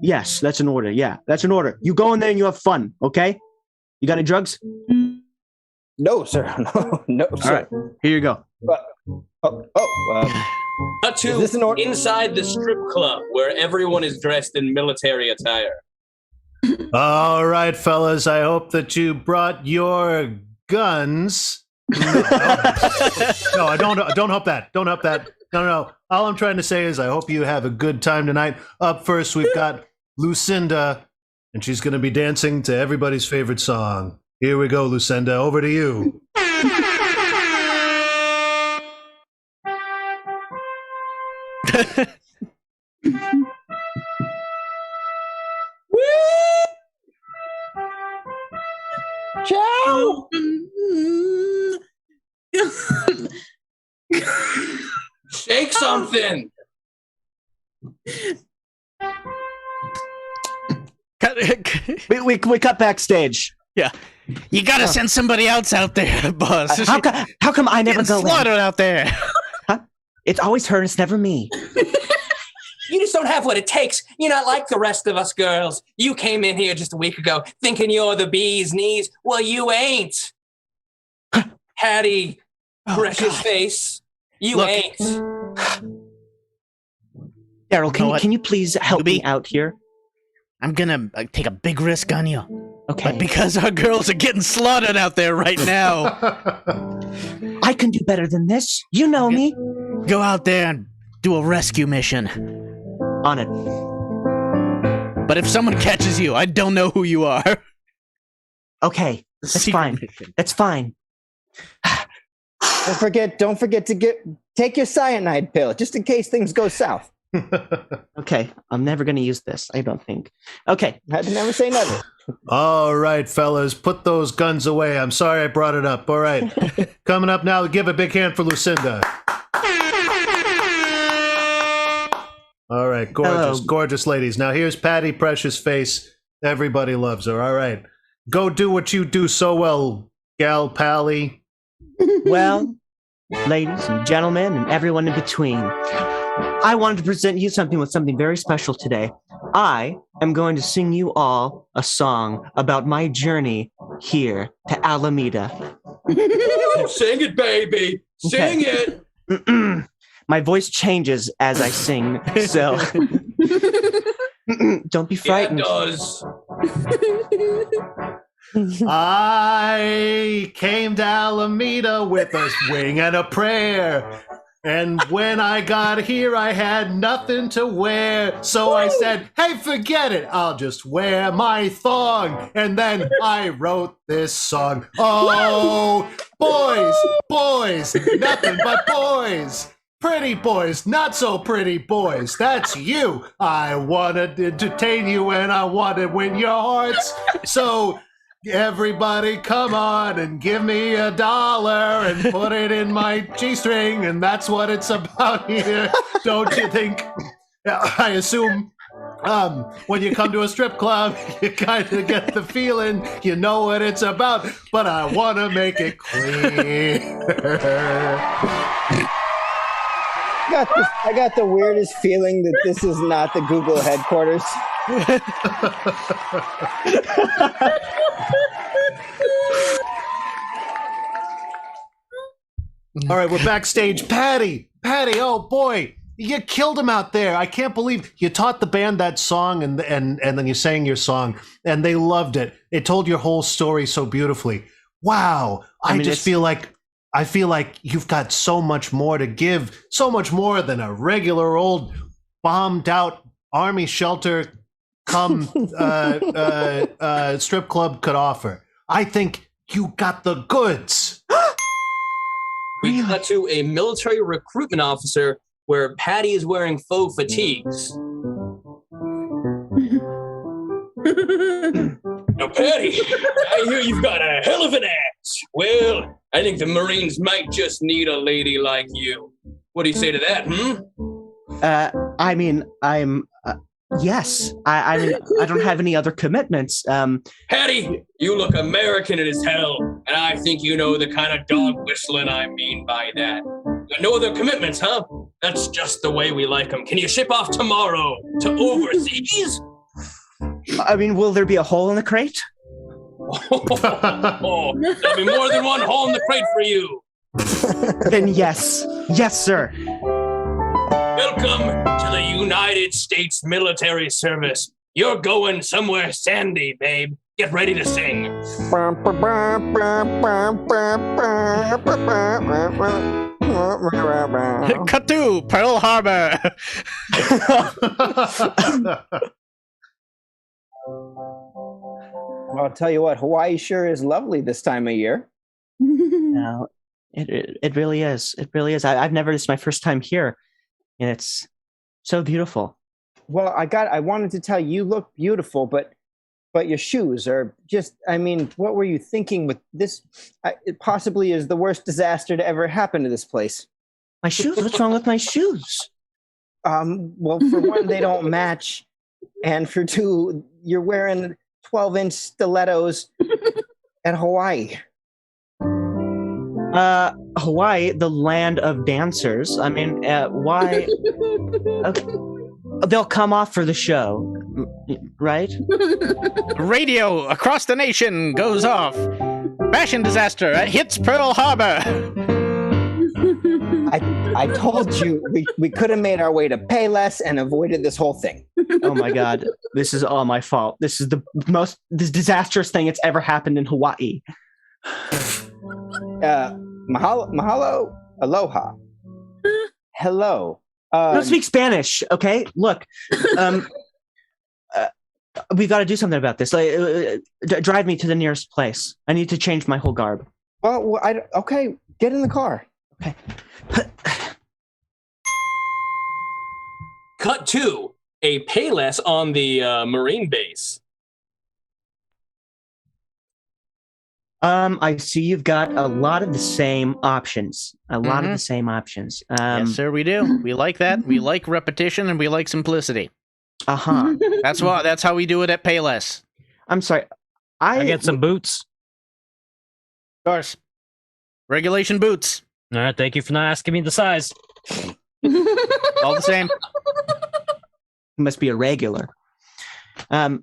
Yes, that's an order. Yeah, that's an order. You go in there and you have fun. Okay? You got any drugs? No, sir. No, sir. All right, here you go. Not to inside the strip club where everyone is dressed in military attire. All right, fellas. I hope that you brought your guns. No, I don't hope that. Don't hope that. No. All I'm trying to say is I hope you have a good time tonight. Up first, we've got Lucinda, and she's going to be dancing to everybody's favorite song. Here we go, Lucinda. Over to you. Ciao. Shake something. We cut backstage. Yeah, you gotta send somebody else out there, boss. How come I never go slaughtered out there? Huh? It's always her, it's never me. You just don't have what it takes. You're not like the rest of us girls. You came in here just a week ago thinking you're the bee's knees. Well, you ain't. Hattie, precious face. You ain't. Daryl, can you please help me out here? I'm gonna take a big risk on you. Okay. But because our girls are getting slaughtered out there right now. I can do better than this. You know me. Go out there and do a rescue mission. On it. But if someone catches you, I don't know who you are. Okay, that's fine. That's fine. Don't forget to take your cyanide pill, just in case things go south. Okay, I'm never going to use this, I don't think. Okay. I had to never say never. All right, fellas, put those guns away. I'm sorry I brought it up. All right. Coming up now, give a big hand for Lucinda. All right, gorgeous ladies. Now here's Patty Precious Face. Everybody loves her. All right. Go do what you do so well, gal pally. Well, ladies and gentlemen and everyone in between, I wanted to present you something very special today. I am going to sing you all a song about my journey here to Alameda. Sing it, baby. Sing it. My voice changes as I sing, so don't be frightened. Yeah, it does. I came to Alameda with a swing and a prayer. And when I got here, I had nothing to wear. So I said, hey, forget it. I'll just wear my thong. And then I wrote this song. Oh, boys, nothing but boys. Pretty boys, not so pretty boys. That's you. I want to entertain you and I want to win your hearts. So everybody come on and give me $1 and put it in my G-string, and that's what it's about here. Don't you think? I assume when you come to a strip club, you kind of get the feeling you know what it's about, but I want to make it clear. I got the weirdest feeling that this is not the Google headquarters. All right, we're backstage. Patty, oh boy, you killed him out there. I can't believe you taught the band that song and then you sang your song and they loved it. It told your whole story so beautifully. Wow, I feel like you've got so much more to give, so much more than a regular old bombed out army shelter strip club could offer. I think you got the goods. We cut to a military recruitment officer where Patty is wearing faux fatigues. Now, Patty, I hear you've got a hell of an ass. Well, I think the Marines might just need a lady like you. What do you say to that, Yes. I mean, I don't have any other commitments. Patty, you look American as hell, and I think you know the kind of dog whistling I mean by that. Got no other commitments, huh? That's just the way we like them. Can you ship off tomorrow to overseas? I mean, will there be a hole in the crate? Oh, there'll be more than one hole in the crate for you. Then yes. Yes, sir. Welcome to the United States Military Service. You're going somewhere sandy, babe. Get ready to sing. Cut to Pearl Harbor. Well, I'll tell you what, Hawaii sure is lovely this time of year. No, it really is. It really is. I've never, this is my first time here, and it's so beautiful. Well, I wanted to tell you, you look beautiful, but your shoes are just, I mean, what were you thinking with this? It possibly is the worst disaster to ever happen to this place. My shoes? What's wrong with my shoes? Well, for one, they don't match. And for two, you're wearing 12-inch stilettos at Hawaii. Hawaii, the land of dancers. I mean, why? Okay. They'll come off for the show, right? Radio across the nation goes off. Fashion disaster hits Pearl Harbor. I told you we could have made our way to Payless and avoided this whole thing. Oh my God, this is all my fault. This is the most disastrous thing that's ever happened in Hawaii. Mahalo, aloha. Hello. Don't speak Spanish, okay? Look, we've got to do something about this. Drive me to the nearest place. I need to change my whole garb. Well, okay, get in the car. Okay. Cut to a Payless on the Marine base. I see you've got a lot of the same options. Yes, sir, we do. We like that. We like repetition and we like simplicity. Uh-huh. That's how we do it at Payless. I'm sorry. I get some boots. Of course. Regulation boots. All right, thank you for not asking me the size. All the same. He must be a regular. Sir,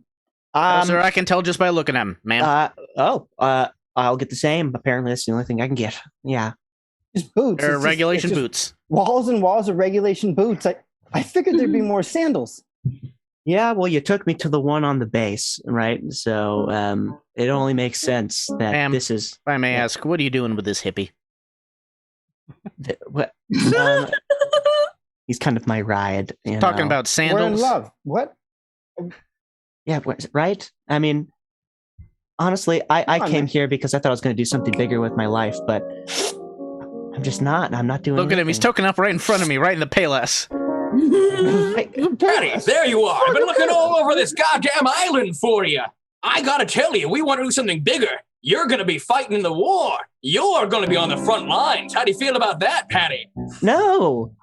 I can tell just by looking at him, man. I'll get the same. Apparently, that's the only thing I can get. Yeah. Just boots. They're regulation boots. Walls and walls of regulation boots. I figured there'd be more sandals. Yeah, well, you took me to the one on the base, right? So it only makes sense that this is... If I may ask, what are you doing with this hippie? What? He's kind of my ride. Talking about sandals. We're in love. What? Yeah, right? I mean, honestly, I came here because I thought I was going to do something bigger with my life, but I'm just not. I'm not doing Look at him. He's token up right in front of me, right in the Payless. Patty, there you are. I've been looking all over this goddamn island for you. I gotta tell you, we want to do something bigger. You're gonna be fighting in the war. You're gonna be on the front lines. How do you feel about that, Patty? No.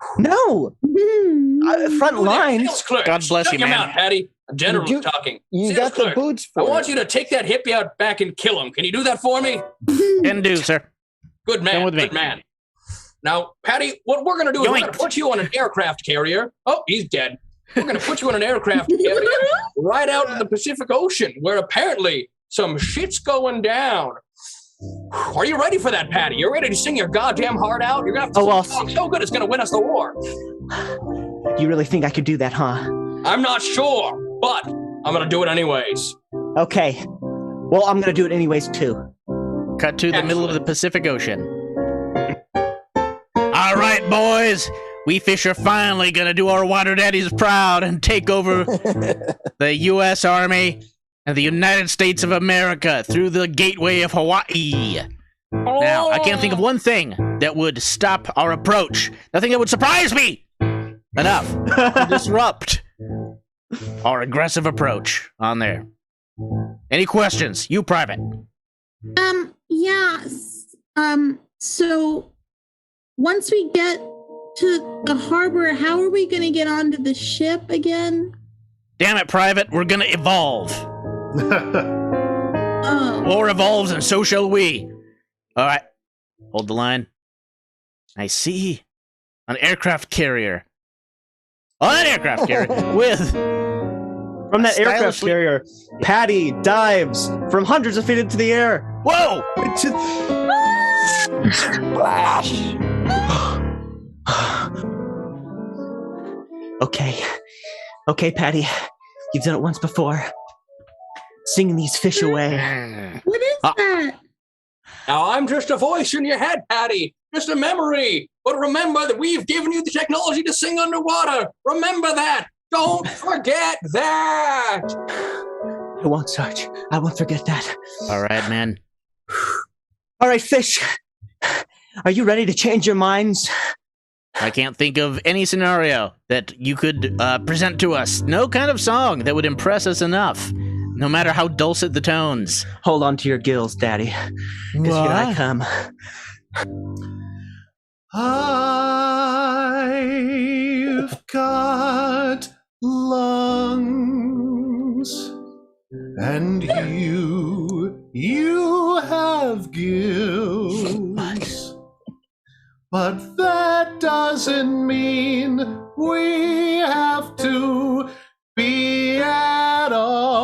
Front lines. God bless Shut you, your man. mouth, Patty. A general's talking. You Sales got the clerk, boots for I want it. you to take that hippie out back and kill him. Can you do that for me? Can do, sir. Good man. Come with me. Good man. Now, Patty, what we're gonna do is we're gonna put you on an aircraft carrier. Oh, he's dead. We're gonna put you on an aircraft carrier right out in the Pacific Ocean, where apparently some shit's going down. Are you ready for that, Patty? You're ready to sing your goddamn heart out? You're gonna have to sing so good it's gonna win us the war. You really think I could do that, huh? I'm not sure, but I'm gonna do it anyways. Okay. Well, I'm gonna do it anyways too. Cut to the middle of the Pacific Ocean. All right, boys. We fish are finally gonna do our water daddies proud and take over the U.S. Army and the United States of America through the gateway of Hawaii. Now, I can't think of one thing that would stop our approach. Nothing that would surprise me enough to disrupt our aggressive approach on there. Any questions? You, Private. Yes. So once we get to the harbor, how are we going to get onto the ship again? Damn it, Private, we're gonna evolve. Oh. War evolves and so shall we. All right, hold the line. I see an aircraft carrier. Oh, an aircraft carrier with... From that aircraft carrier, Patty dives from hundreds of feet into the air. Whoa! Splash! Okay, Patty. You've done it once before. Singing these fish away. What is that? Now, I'm just a voice in your head, Patty. Just a memory. But remember that we've given you the technology to sing underwater. Remember that. Don't forget that. I won't, Sarge. I won't forget that. All right, man. All right, fish. Are you ready to change your minds? I can't think of any scenario that you could present to us. No kind of song that would impress us enough, no matter how dulcet the tones. Hold on to your gills, Daddy. Because here I come. I've got lungs, and you have gills. but that doesn't mean we have to be at odds.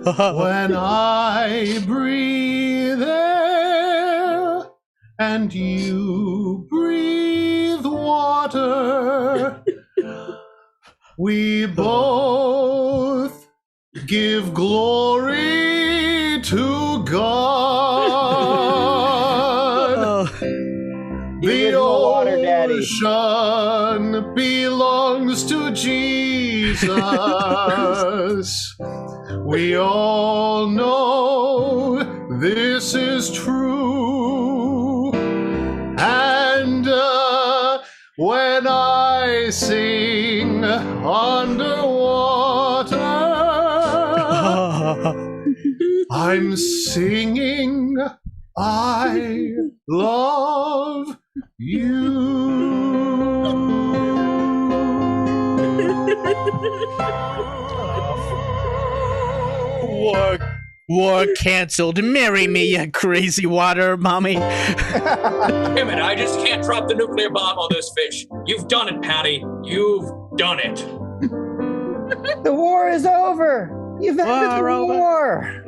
When I breathe air and you breathe water, we both give glory to God. The ocean belongs to Jesus. We all know this is true. And when I sing underwater, I'm singing I love you. War canceled. Marry me, you crazy water mommy. Damn it, I just can't drop the nuclear bomb on this fish. You've done it, Patty. You've done it. The war is over. You've ended the war.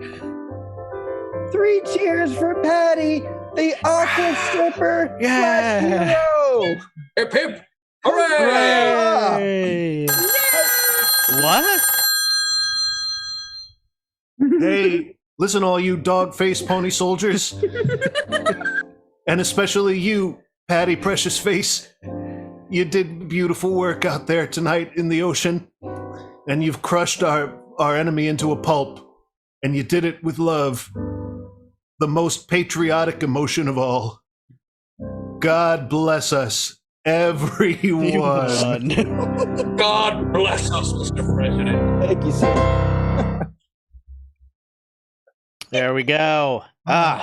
3 cheers for Patty, the awful stripper /hero. Hip hip. Hooray! What? Hey, listen, all you dog-faced pony soldiers, and especially you, Patty Precious Face. You did beautiful work out there tonight in the ocean, and you've crushed our enemy into a pulp, and you did it with love, the most patriotic emotion of all. God bless us, everyone. God bless us, Mr. President. Thank you, sir. There we go. That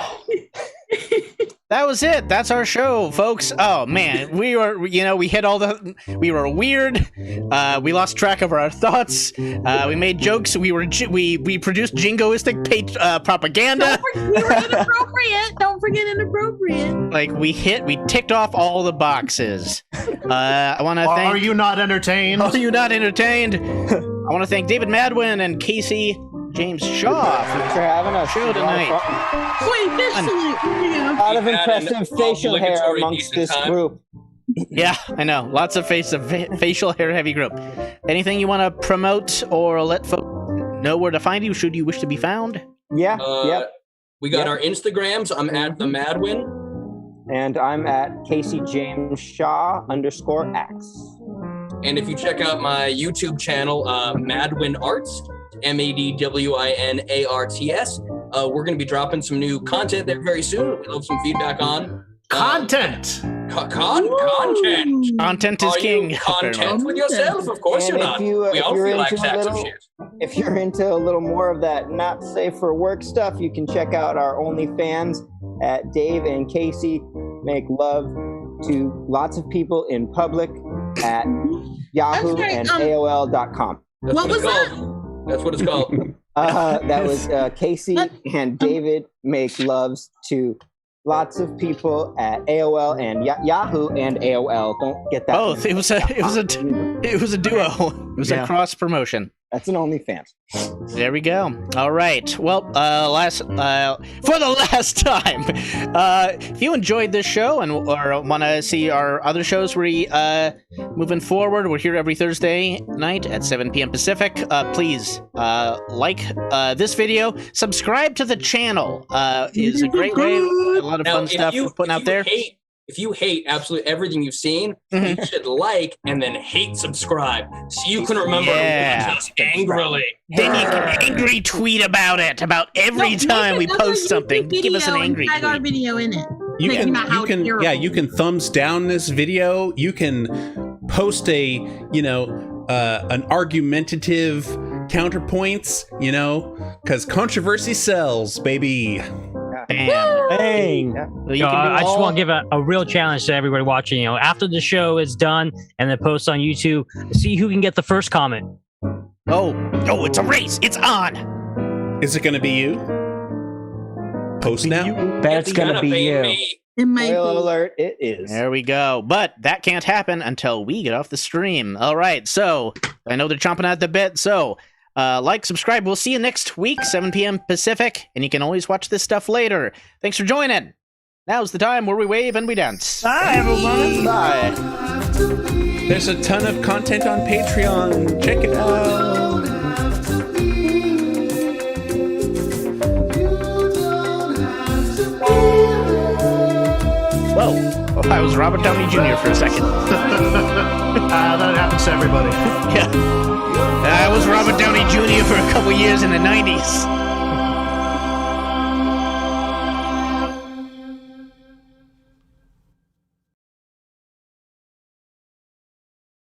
was it. That's our show, folks. Oh man, we were hit all the. We were weird. We lost track of our thoughts. We made jokes. We produced jingoistic propaganda. We were inappropriate. Don't forget inappropriate. Like we ticked off all the boxes. I want to thank. Are you not entertained? Are you not entertained? I want to thank David Madwin and Casey James Shaw for having us. Show tonight. Wait, fish salute. A lot of impressive facial hair amongst this group. Yeah, I know. Lots of facial hair heavy group. Anything you want to promote or let folks know where to find you should you wish to be found? Yeah. We got our Instagrams. I'm at the Madwin. And I'm at Casey James Shaw _X. And if you check out my YouTube channel, Madwin Arts, MADWINARTS, we're going to be dropping some new content there very soon. We'd love some feedback on. Content! Content! Content is king. Content with yourself, of course And you're not. if We all you're feel like into sacks of little- shit. If you're into a little more of that not safe for work stuff, you can check out our OnlyFans at Dave and Casey Make Love to Lots of People in Public at Yahoo and AOL.com. What was that? That's what it's called. That was Casey and David Make Loves to Lots of People at AOL and Yahoo and AOL. Don't get that. Both. It was a duo. It was a cross promotion. That's an OnlyFans. There we go. All right. Well, for the last time, if you enjoyed this show or want to see our other shows, moving forward, we're here every Thursday night at 7 p.m. Pacific. Please like this video, subscribe to the channel. Is a great way. A lot of fun stuff we're putting out there. If you hate absolutely everything you've seen, you should like and then hate subscribe so you can remember to watch us angrily. Then you can angry tweet about it, about every time we post something. Give us an angry tweet. Tag our video in it. You can thumbs down this video. You can post an argumentative counterpoints, because controversy sells, baby. Bang! I just want to give a real challenge to everybody watching. After the show is done and then post on YouTube, see who can get the first comment. Oh, it's a race! It's on! Is it going to be you? Post now. Bet it's gonna be you. Me. It might Spoiler be. alert, it is. There we go. But that can't happen until we get off the stream. All right. So I know they're chomping at the bit. So like, subscribe. We'll see you next week, 7 p.m. Pacific. And you can always watch this stuff later. Thanks for joining. Now's the time where we wave and we dance. Bye, everyone. Bye. There's a ton of content on Patreon. Check it out. Whoa. Oh, I was Robert Downey Jr. for a second. That happens to everybody. Yeah. I was Robert Downey Jr. for a couple years in the 90s.